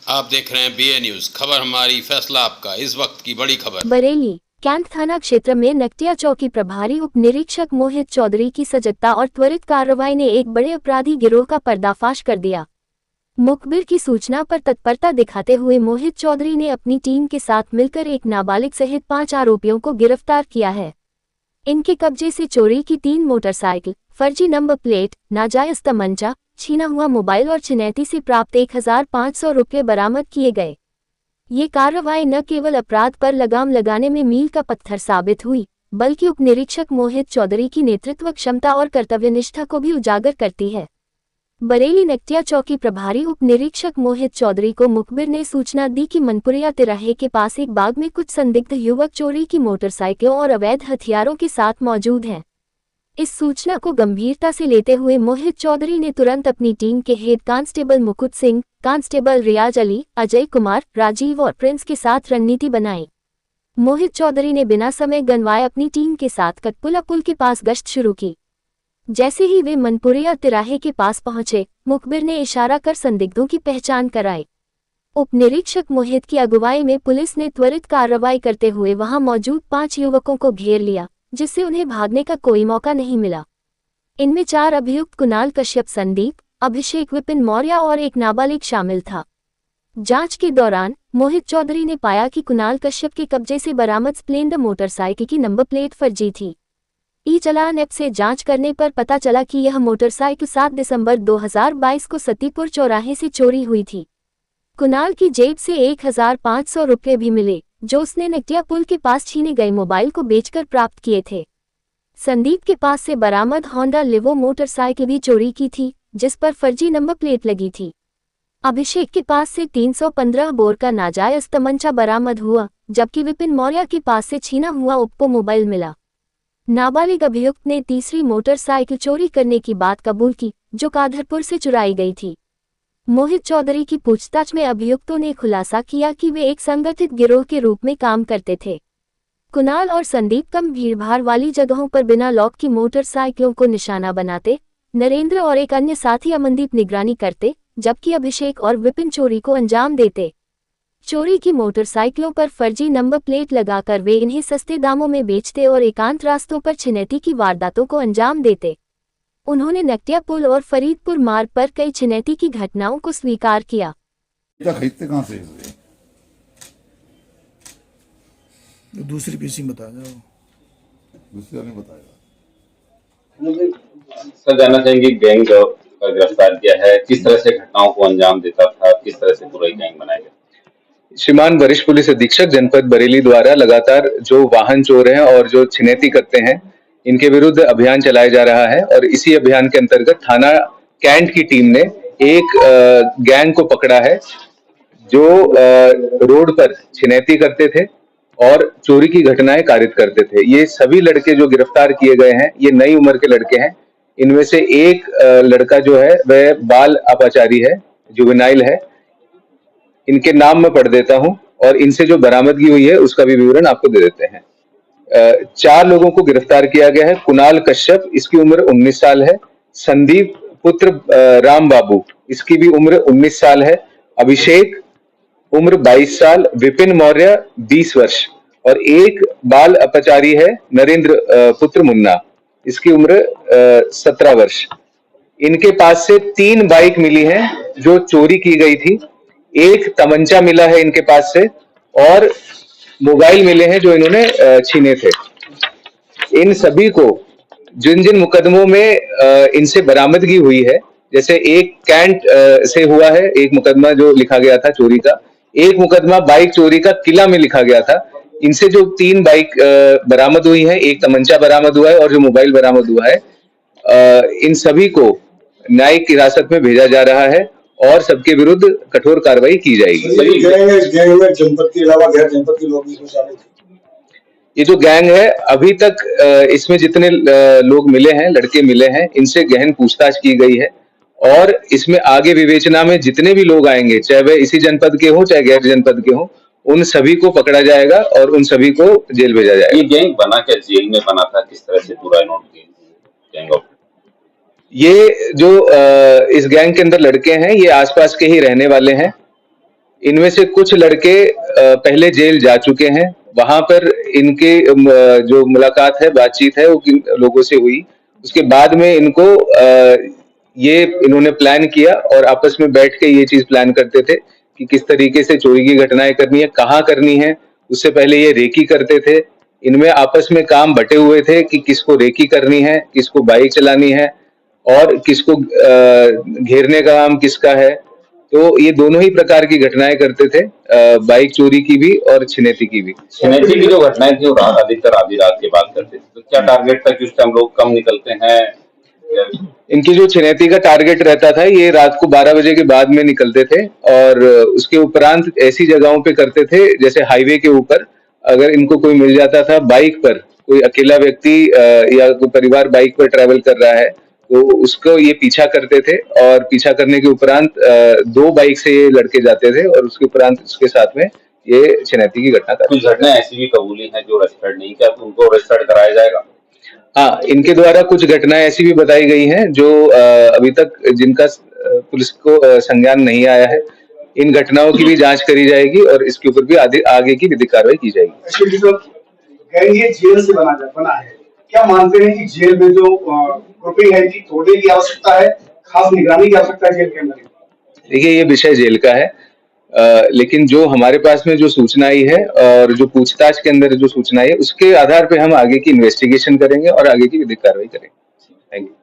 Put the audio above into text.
आप देख रहे हैं BA न्यूज। खबर हमारी, फैसला आपका। इस वक्त की बड़ी खबर। बरेली कैंट थाना क्षेत्र में नकटिया चौकी प्रभारी उप निरीक्षक मोहित चौधरी की सजगता और त्वरित कार्रवाई ने एक बड़े अपराधी गिरोह का पर्दाफाश कर दिया। मुखबिर की सूचना पर तत्परता दिखाते हुए मोहित चौधरी ने अपनी टीम के साथ मिलकर एक नाबालिग सहित 5 आरोपियों को गिरफ्तार किया है। इनके कब्जे से चोरी की 3 मोटरसाइकिल, फर्जी नंबर प्लेट, नाजायज तमंचा, छीना हुआ मोबाइल और चिनैती से प्राप्त 1500 रुपये बरामद किए गए। ये कार्रवाई न केवल अपराध पर लगाम लगाने में मील का पत्थर साबित हुई, बल्कि उप निरीक्षक मोहित चौधरी की नेतृत्व क्षमता और कर्तव्यनिष्ठा को भी उजागर करती है। बरेली नकटिया चौकी प्रभारी उप निरीक्षक मोहित चौधरी को मुखबिर ने सूचना दी कि मनपुरिया तिराहे के पास एक बाग में कुछ संदिग्ध युवक चोरी की मोटरसाइकिलों और अवैध हथियारों के साथ मौजूद हैं। इस सूचना को गंभीरता से लेते हुए मोहित चौधरी ने तुरंत अपनी टीम के हेड कांस्टेबल मुकुट सिंह, कांस्टेबल रियाज अली, अजय कुमार, राजीव और प्रिंस के साथ रणनीति बनाई। मोहित चौधरी ने बिना समय गंवाए अपनी टीम के साथ कटपुला पुल के पास गश्त शुरू की। जैसे ही वे मनपुरिया तिराहे के पास पहुंचे, मुखबिर ने इशारा कर संदिग्धों की पहचान कराई। उप निरीक्षक मोहित की अगुवाई में पुलिस ने त्वरित कार्रवाई करते हुए वहां मौजूद 5 युवकों को घेर लिया, जिससे उन्हें भागने का कोई मौका नहीं मिला। इनमें 4 अभियुक्त कुणाल कश्यप, संदीप, अभिषेक, विपिन मौर्य और एक नाबालिग शामिल था। जांच के दौरान मोहित चौधरी ने पाया कि कुणाल कश्यप के कब्जे से बरामद स्प्लेंडर मोटरसाइकिल की नंबर प्लेट फर्जी थी। ई-चालान ऐप से जांच करने पर पता चला कि यह मोटरसाइकिल 7 दिसंबर 2022 को सतीपुर चौराहे से चोरी हुई थी। कुणाल की जेब से 1500 रुपये भी मिले, जो उसने नकटिया पुल के पास छीने गए मोबाइल को बेचकर प्राप्त किए थे। संदीप के पास से बरामद होंडा लिवो मोटरसाइकिल भी चोरी की थी, जिस पर फर्जी नंबर प्लेट लगी थी। अभिषेक के पास से 315 बोर का नाजायज तमंचा बरामद हुआ, जबकि विपिन मौर्य के पास से छीना हुआ ओप्पो मोबाइल मिला। नाबालिग अभियुक्त ने तीसरी मोटरसाइकिल चोरी करने की बात कबूल की, जो कादरपुर से चुराई गई थी। मोहित चौधरी की पूछताछ में अभियुक्तों ने खुलासा किया कि वे एक संगठित गिरोह के रूप में काम करते थे। कुणाल और संदीप कम भीड़भाड़ वाली जगहों पर बिना लॉक की मोटरसाइकिलों को निशाना बनाते, नरेंद्र और एक अन्य साथी अमनदीप निगरानी करते, जबकि अभिषेक और विपिन चोरी को अंजाम देते। चोरी की मोटरसाइकिलों पर फर्जी नंबर प्लेट लगाकर वे इन्हें सस्ते दामों में बेचते और एकांत रास्तों पर छिनैती की वारदातों को अंजाम देते। उन्होंने नकटिया पुल और फरीदपुर मार्ग पर कई छिनैती की घटनाओं को स्वीकार किया। खरीदते कहाँ से? दूसरी पीसी बता दो। दूसरा नहीं बताएगा। सर, जानना चाहेंगे गैंग का गिरफ्तार किया है, किस तरह से घटनाओं को अंजाम देता था, किस तरह से पूरा गैंग बनाया गया? श्रीमान वरिष्ठ पुलिस अधीक्षक जनपद बरेली द्वारा लगातार जो वाहन चोर हैं और जो छिनैती करते हैं, इनके विरुद्ध अभियान चलाया जा रहा है और इसी अभियान के अंतर्गत थाना कैंट की टीम ने एक गैंग को पकड़ा है जो रोड पर छिनैती करते थे और चोरी की घटनाएं कारित करते थे। ये सभी लड़के जो गिरफ्तार किए गए हैं, ये नई उम्र के लड़के हैं। इनमें से एक लड़का जो है वह बाल अपचारी है, जुवेनाइल है। इनके नाम मैं पढ़ देता हूं और इनसे जो बरामदगी हुई है उसका भी विवरण आपको दे देते हैं। 4 लोगों को गिरफ्तार किया गया है। कुणाल कश्यप, इसकी उम्र 19 साल है। संदीप पुत्र राम बाबू, इसकी भी उम्र 19 साल है। अभिषेक उम्र 22 साल, विपिन मौर्य 20 वर्ष और एक बाल अपचारी है नरेंद्र पुत्र मुन्ना, इसकी उम्र 17 वर्ष। इनके पास से 3 बाइक मिली हैं जो चोरी की गई थी। एक तमंचा मिला है इनके पास से और मोबाइल मिले हैं जो इन्होंने छीने थे। इन सभी को जिन जिन मुकदमों में इनसे बरामदगी हुई है, जैसे एक कैंट से हुआ है, एक मुकदमा जो लिखा गया था चोरी का, एक मुकदमा बाइक चोरी का किला में लिखा गया था। इनसे जो 3 बाइक बरामद हुई है, एक तमंचा बरामद हुआ है और जो मोबाइल बरामद हुआ है, इन सभी को न्यायिक हिरासत में भेजा जा रहा है और सबके विरुद्ध कठोर कार्रवाई की जाएगी। गैंग में जनपद के अलावा गैर जनपद के लोग भी शामिल थे। ये जो गैंग है, अभी तक इसमें जितने लोग मिले हैं, लड़के मिले हैं, इनसे गहन पूछताछ की गई है और इसमें आगे विवेचना में जितने भी लोग आएंगे, चाहे वह इसी जनपद के हों चाहे गैर जनपद के हों, उन सभी को पकड़ा जाएगा और उन सभी को जेल भेजा जाएगा। ये गैंग बना क्या, जेल में बना था, किस तरह से पूरा गैंग ऑफ? ये जो इस गैंग के अंदर लड़के हैं, ये आसपास के ही रहने वाले हैं इनमें से कुछ लड़के पहले जेल जा चुके हैं। वहां पर इनके जो मुलाकात है, बातचीत है, वो किन लोगों से हुई। उसके बाद में इनको ये इन्होंने प्लान किया और आपस में बैठ के ये चीज प्लान करते थे कि किस तरीके से चोरी की घटनाएं करनी है, कहाँ करनी है। उससे पहले ये रेकी करते थे। इनमें आपस में काम बटे हुए थे कि किसको रेकी करनी है, किसको बाइक चलानी है और किसको घेरने का काम किसका है। तो ये दोनों ही प्रकार की घटनाएं करते थे, बाइक चोरी की भी और छिनेती की भी। छिनेती की जो घटनाएं थी वो अधिकतर आधी रात के बाद करते थे, तो क्या टारगेट था कि उस टाइम लोग कम निकलते हैं? इनकी जो छिनेती का टारगेट रहता था, ये रात को 12 बजे के बाद में निकलते थे और उसके उपरांत ऐसी जगहों पे करते थे जैसे हाईवे के ऊपर। अगर इनको कोई मिल जाता था बाइक पर, कोई अकेला व्यक्ति या कोई परिवार बाइक पर ट्रैवल कर रहा है, तो उसको ये पीछा करते थे और पीछा करने के उपरांत 2 बाइक से ये लड़के जाते थे और उसके उपरांत उसके साथ में ये छिनेती की घटना करते थे। कुछ घटनाएं ऐसी भी कबूली हैं जो रजिस्टर्ड नहीं किया, तो उनको रजिस्टर्ड कराया जाएगा? हाँ, इनके द्वारा कुछ घटनाएं ऐसी भी बताई गई हैं जो अभी तक जिनका पुलिस को संज्ञान नहीं आया है। इन घटनाओं की भी जांच करी जाएगी और इसके ऊपर भी आगे की विधिक कार्रवाई की जाएगी। गैंग ये जेल से बना है, क्या मानते हैं कि जेल में जो ग्रुपिंग है कि तोड़ने की आवश्यकता है, खास निगरानी की आवश्यकता है जेल के अंदर? देखिए, ये विषय जेल का है, लेकिन जो हमारे पास में जो सूचना आई है और जो पूछताछ के अंदर जो सूचना आई है, उसके आधार पे हम आगे की इन्वेस्टिगेशन करेंगे और आगे की विधिक कार्रवाई करेंगे। Thank you.